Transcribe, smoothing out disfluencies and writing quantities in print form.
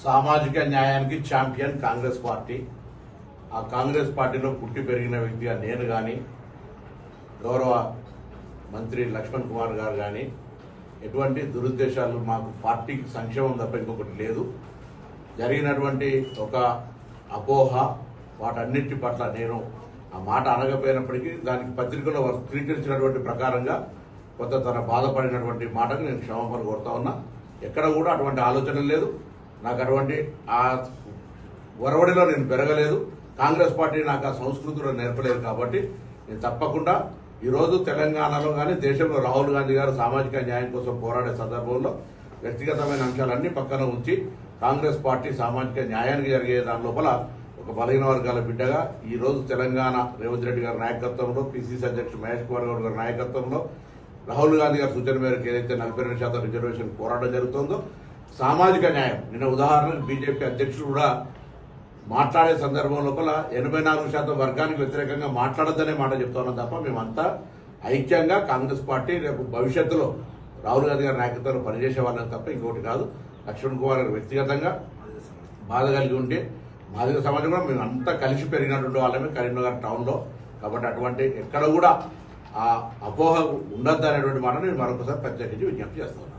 సామాజిక న్యాయానికి champion Congress party. ఆ కాంగ్రెస్ పార్టీలో పుట్టి పెరిగిన వ్యక్తిగా నేను కానీ, గౌరవ మంత్రి లక్ష్మణ్ కుమార్ గారు కానీ ఎటువంటి దురుద్దేశాలు, మాకు పార్టీకి సంక్షేమం తప్ప ఇంకొకటి లేదు. జరిగినటువంటి ఒక అపోహ, వాటన్నిటి పట్ల నేను ఆ మాట అనకపోయినప్పటికీ దానికి పత్రికలో స్వీకరించినటువంటి ప్రకారంగా కొంత తన బాధపడినటువంటి మాటకు నేను క్షమాపణ కోరుతా ఉన్నా. ఎక్కడ కూడా అటువంటి ఆలోచన లేదు. నాకు అటువంటి ఆ ఒరవడిలో నేను పెరగలేదు. కాంగ్రెస్ పార్టీ నాకు ఆ సంస్కృతిలో నేర్పలేదు. కాబట్టి నేను తప్పకుండా ఈరోజు తెలంగాణలో కానీ దేశంలో రాహుల్ గాంధీ గారు సామాజిక న్యాయం కోసం పోరాడే సందర్భంలో వ్యక్తిగతమైన అంశాలన్నీ పక్కన ఉంచి కాంగ్రెస్ పార్టీ సామాజిక న్యాయానికి జరిగే దాని లోపల ఒక బలహీన వర్గాల బిడ్డగా ఈరోజు తెలంగాణ రేవంత్ రెడ్డి గారి నాయకత్వంలో, పిసిసి అధ్యక్షుడు మహేష్ కుమార్ గౌడ్ గారి నాయకత్వంలో, రాహుల్ గాంధీ గారి సూచన మేరకు ఏదైతే 42% రిజర్వేషన్ పోరాటం జరుగుతుందో సామాజిక న్యాయం, నిన్న ఉదాహరణకు బీజేపీ అధ్యక్షుడు కూడా మాట్లాడే సందర్భం లోపల 84% వర్గానికి వ్యతిరేకంగా మాట్లాడద్దనే మాట చెప్తున్నాం తప్ప మేమంతా ఐక్యంగా కాంగ్రెస్ పార్టీ రేపు భవిష్యత్తులో రాహుల్ గాంధీ గారి నాయకత్వంలో పనిచేసే వాళ్ళని తప్ప ఇంకోటి కాదు. లక్ష్మణ్ కుమార్ గారు వ్యక్తిగతంగా బాధ కలిగి ఉంటే మాదిగ సమాజం కూడా మేము అంతా కలిసి పెరిగినటువంటి వాళ్ళమే కరీంనగర్ టౌన్లో. కాబట్టి అటువంటి ఎక్కడ కూడా ఆ అపోహ ఉండద్దు అనేటువంటి మాట నేను మరొకసారి ప్రత్యేకించి విజ్ఞప్తి చేస్తున్నాను.